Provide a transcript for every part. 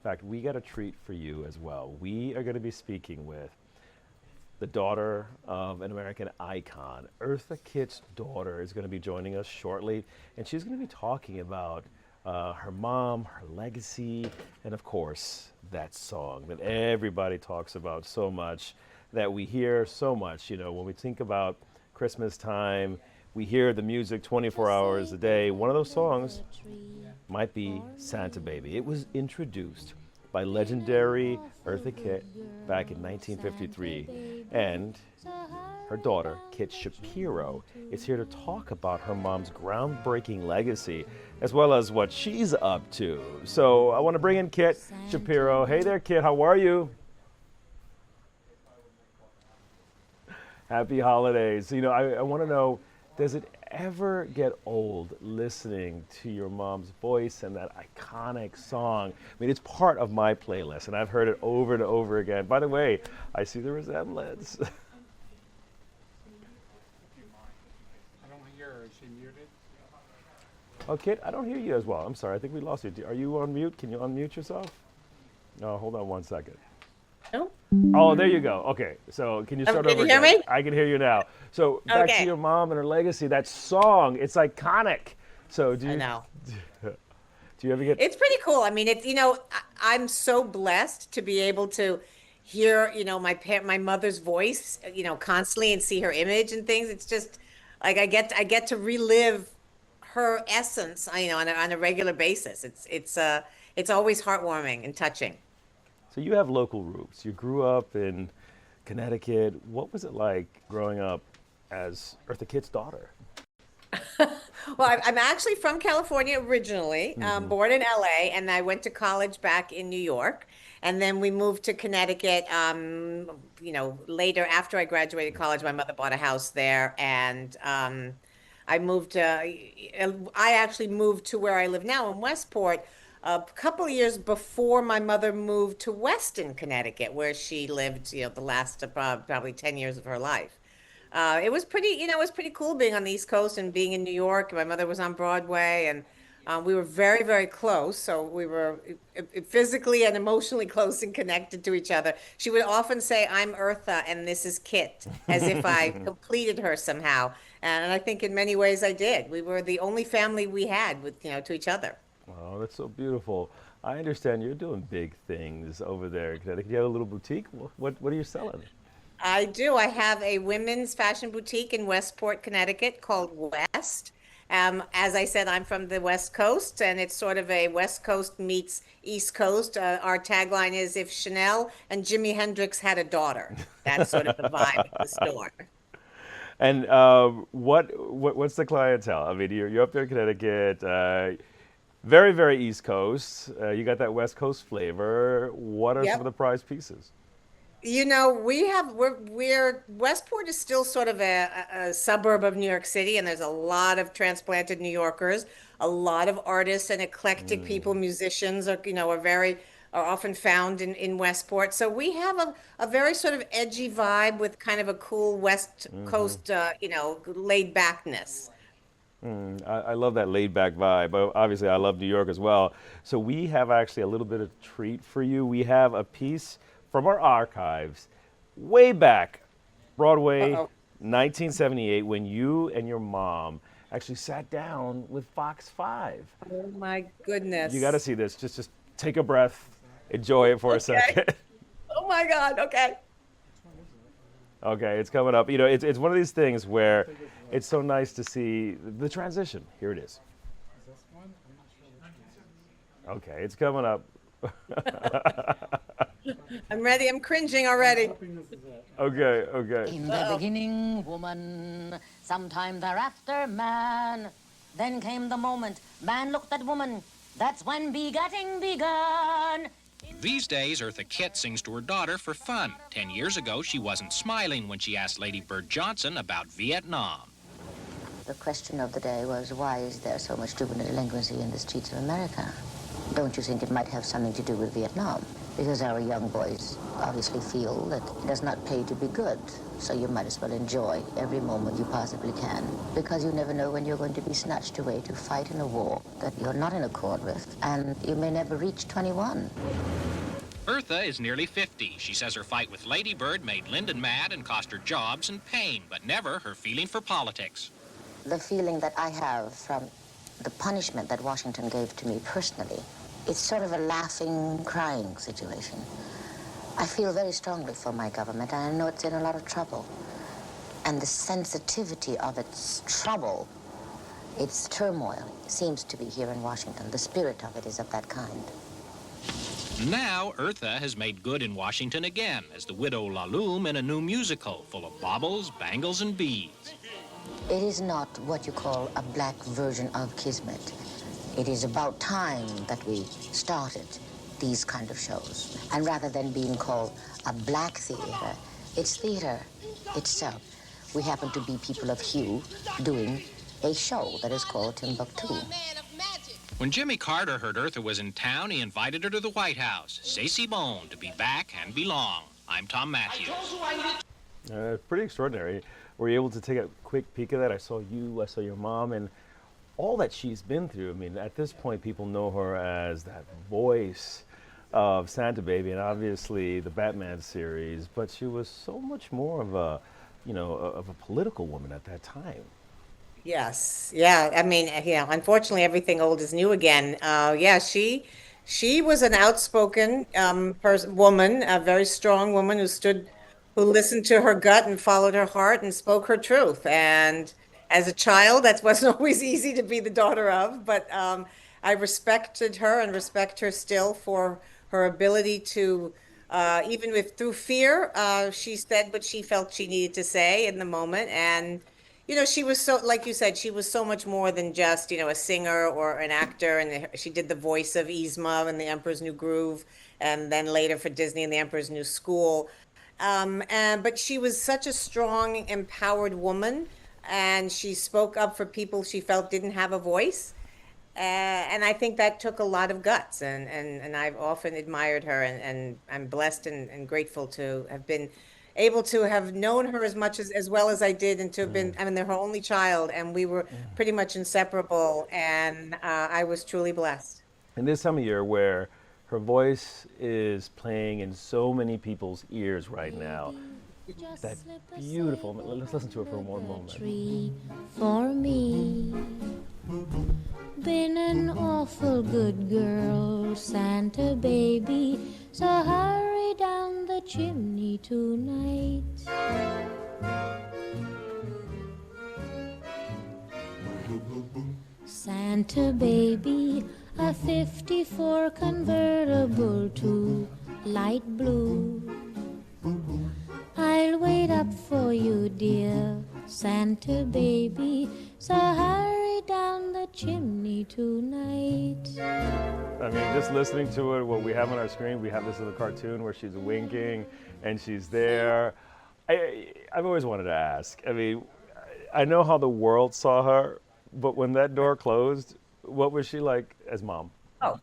In fact, we got a treat for you as well. We are going to be speaking with the daughter of an American icon. Eartha Kitt's daughter is going to be joining us shortly, and she's going to be talking about her mom, her legacy, and of course, that song that everybody talks about so much, that we hear so much. You know, when we think about Christmas time, we hear the music 24 hours a day. One of those songs might be Santa Baby. It was introduced by legendary Eartha Kitt back in 1953. And her daughter, Kitt Shapiro, is here to talk about her mom's groundbreaking legacy, as well as what she's up to. So I want to bring in Kitt Shapiro. Hey there, Kitt, how are you? Happy holidays. You know, I want to know, does it ever get old listening to your mom's voice and that iconic song? I mean, it's part of my playlist, and I've heard it over and over again. By the way, I see the resemblance. I don't hear her. Is she muted? Oh, Kit, I don't hear you as well. I'm sorry. I think we lost you. Are you on mute? Can you unmute yourself? No, hold on one second. No? Oh, there you go. Okay, so can you start over Can you hear again? me? I can hear you now. So back to Okay. your mom and her legacy. That song, it's iconic. So do I you know. do you ever get? It's pretty cool. I mean, I'm so blessed to be able to hear, my mother's voice, constantly and see her image and things. It's just like I get to relive her essence, on a regular basis. It's always heartwarming and touching. So you have local roots. You grew up in Connecticut. What was it like growing up as Eartha Kitt's daughter? Well, I'm actually from California originally, born in LA, and I went to college back in New York. And then we moved to Connecticut, later after I graduated college, my mother bought a house there. And I actually moved to where I live now in Westport a couple of years before my mother moved to Weston, Connecticut, where she lived, the last probably 10 years of her life. It was pretty cool being on the East Coast and being in New York. My mother was on Broadway, and we were very, very close. So we were physically and emotionally close and connected to each other. She would often say, "I'm Eartha, and this is Kitt," as if I completed her somehow. And I think in many ways I did. We were the only family we had with, to each other. Oh, that's so beautiful. I understand you're doing big things over there in Connecticut. You have a little boutique. What are you selling? I do. I have a women's fashion boutique in Westport, Connecticut called West. As I said, I'm from the West Coast, and it's sort of a West Coast meets East Coast. Our tagline is if Chanel and Jimi Hendrix had a daughter. That's sort of the vibe of the store. And what's the clientele? I mean, you're up there in Connecticut, very, very East Coast. You got that West Coast flavor. What are some of Yep. the prized pieces? We're Westport is still sort of a suburb of New York City, and there's a lot of transplanted New Yorkers, a lot of artists and eclectic people, musicians are often found in Westport. So we have a very sort of edgy vibe with kind of a cool West Coast, laid backness. I love that laid back vibe. But obviously, I love New York as well. So we have actually a little bit of treat for you. We have a piece from our archives way back, Broadway, Uh-oh. 1978, when you and your mom actually sat down with Fox 5. Oh my You got to goodness. see this. Just take a breath, enjoy it for a Okay. second. Oh my God. Okay. Okay, it's coming up. You know, it's one of these things where it's so nice to see the transition. Here it is. Is this one? I'm not sure which one. Okay, it's coming up. I'm ready. I'm cringing I'm already. hoping this is it. Okay, okay. In the beginning, woman, sometime thereafter, man. Then came the moment, man looked at woman. That's when begetting begun. These days, Eartha Kitt sings to her daughter for fun. 10 years ago, she wasn't smiling when she asked Lady Bird Johnson about Vietnam. The question of the day was, why is there so much juvenile delinquency in the streets of America? Don't you think it might have something to do with Vietnam? Because our young boys obviously feel that it does not pay to be good, so you might as well enjoy every moment you possibly can, because you never know when you're going to be snatched away to fight in a war that you're not in accord with, and you may never reach 21. Eartha is nearly 50. She says her fight with Lady Bird made Lyndon mad and cost her jobs and pain, but never her feeling for politics. The feeling that I have from the punishment that Washington gave to me personally, it's sort of a laughing, crying situation. I feel very strongly for my government, and I know it's in a lot of trouble. And the sensitivity of its trouble, its turmoil, seems to be here in Washington. The spirit of it is of that kind. Now, Eartha has made good in Washington again as the widow Laloum in a new musical full of baubles, bangles, and beads. It is not what you call a black version of Kismet. It is about time that we started these kind of shows. And rather than being called a black theater, it's theater itself. We happen to be people of hue doing a show that is called Timbuktu. When Jimmy Carter heard Eartha was in town, he invited her to the White House. C'est si bon to be back and belong. I'm Tom Matthews. Pretty extraordinary. Were you able to take a quick peek of that? I saw you, I saw your mom, and all that she's been through. I mean, at this point, people know her as that voice of Santa Baby, and obviously the Batman series, but she was so much more of a, of a political woman at that time. Yes. Yeah. I mean, unfortunately, everything old is new again. Yeah, she was an outspoken woman, a very strong woman who listened to her gut and followed her heart and spoke her truth. And as a child, that wasn't always easy to be the daughter of, but I respected her and respect her still for her ability to, even if through fear, she said what she felt she needed to say in the moment. And she was so, like you said, she was so much more than just, a singer or an actor. And she did the voice of Yzma in The Emperor's New Groove, and then later for Disney in The Emperor's New School. But she was such a strong, empowered woman, and she spoke up for people she felt didn't have a voice. And I think that took a lot of guts, and I've often admired her, and I'm blessed and grateful to have been able to have known her as well as I did, and to have been, I mean, they're her only child, and we were pretty much inseparable, and I was truly blessed. And this time of year where her voice is playing in so many people's ears right now, that beautiful, let's listen to it for one moment. Tree for me. Been an awful good girl, Santa Baby, so hurry down the chimney tonight. Santa Baby, a 54 convertible to light blue. I'll wait up for you, dear Santa Baby, so hurry down the chimney tonight. I mean, just listening to it, what we have on our screen, we have this little cartoon where she's winking and she's there. I've always wanted to ask, I mean, I know how the world saw her, but when that door closed, what was she like as mom? Oh,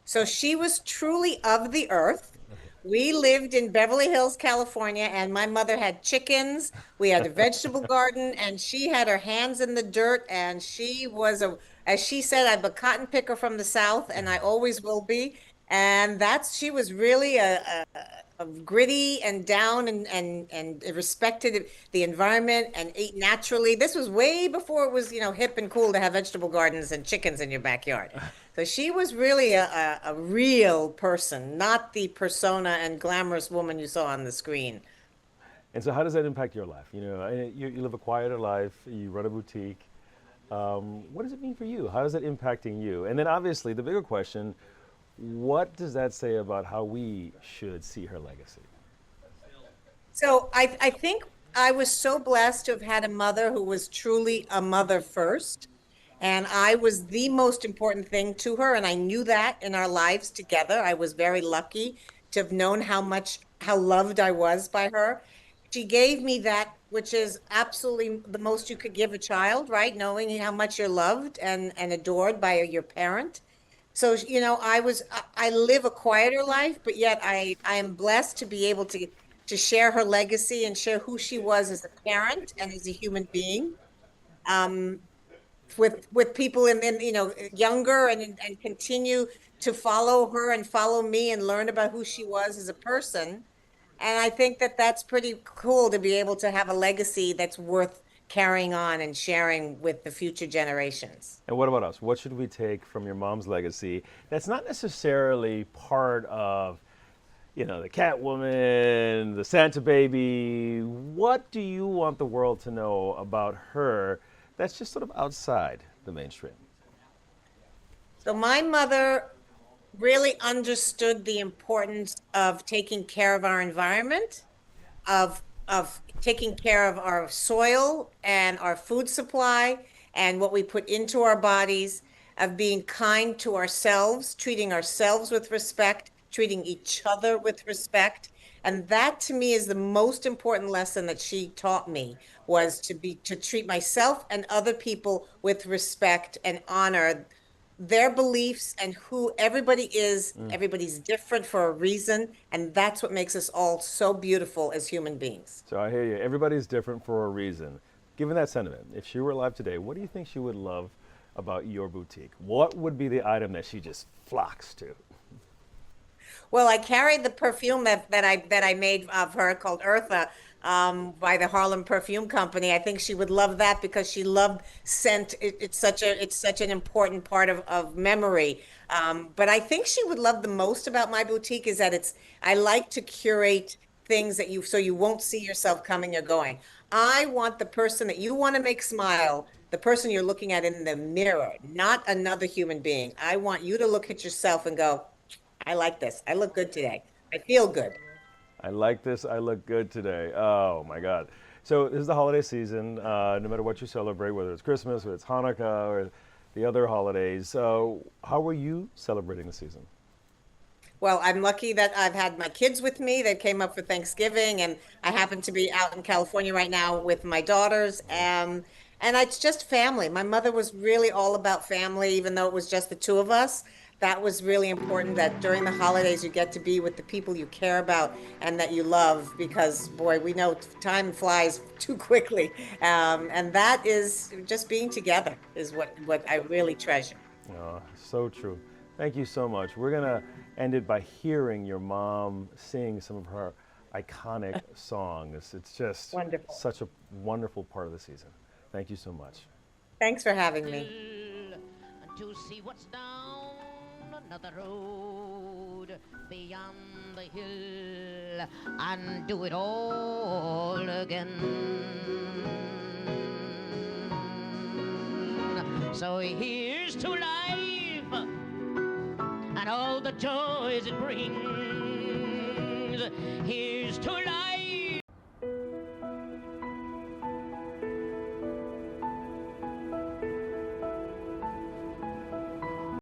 so she was truly of the earth. We lived in Beverly Hills, California, and my mother had chickens. We had a vegetable garden, and she had her hands in the dirt, and she was as she said, I'm a cotton picker from the South, and I always will be. And she was really a gritty and down, and respected the environment and ate naturally. This was way before it was, hip and cool to have vegetable gardens and chickens in your backyard. So she was really a real person, not the persona and glamorous woman you saw on the screen. And so how does that impact your life? You live a quieter life, you run a boutique. What does it mean for you? How is it impacting you? And then obviously the bigger question, what does that say about how we should see her legacy? So I think I was so blessed to have had a mother who was truly a mother first. And I was the most important thing to her. And I knew that in our lives together. I was very lucky to have known how loved I was by her. She gave me that, which is absolutely the most you could give a child, right? Knowing how much you're loved and adored by your parent. So, I live a quieter life, but yet I am blessed to be able to share her legacy and share who she was as a parent and as a human being. Um, with people younger and continue to follow her and follow me and learn about who she was as a person. And I think that that's pretty cool to be able to have a legacy that's worth carrying on and sharing with the future generations. And what about us? What should we take from your mom's legacy that's not necessarily part of, the Catwoman, the Santa baby? What do you want the world to know about her that's just sort of outside the mainstream? So my mother really understood the importance of taking care of our environment, of taking care of our soil and our food supply and what we put into our bodies, of being kind to ourselves, treating ourselves with respect, treating each other with respect. And that to me is the most important lesson that she taught me, was to treat myself and other people with respect and honor their beliefs and who everybody is. Everybody's different for a reason, and that's what makes us all so beautiful as human beings. So I hear you. Everybody's different for a reason. Given that sentiment, if she were alive today, what do you think she would love about your boutique? What would be the item that she just flocks to? Well, I carried the perfume that I made of her, called Eartha, by the Harlem Perfume Company. I think she would love that because she loved scent. It's such an important part of memory. But I think she would love the most about my boutique is that I like to curate things so you won't see yourself coming or going. I want the person that you want to make smile, the person you're looking at in the mirror, not another human being. I want you to look at yourself and go, I like this. I look good today. I feel good. I like this. I look good today. Oh my God. So this is the holiday season. No matter what you celebrate, whether it's Christmas or it's Hanukkah or the other holidays. So how are you celebrating the season? Well, I'm lucky that I've had my kids with me. They came up for Thanksgiving, and I happen to be out in California right now with my daughters. And it's just family. My mother was really all about family, even though it was just the two of us. That was really important, that during the holidays you get to be with the people you care about and that you love, because boy, we know time flies too quickly. And that is just being together is what I really treasure. Oh, so true. Thank you so much. We're going to end it by hearing your mom sing some of her iconic songs. It's just Wonderful. such a wonderful part of the season. Thank you so much. Thanks for having me. To see what's down another road beyond the hill and do it all again. So here's to life and all the joys it brings. Here's to life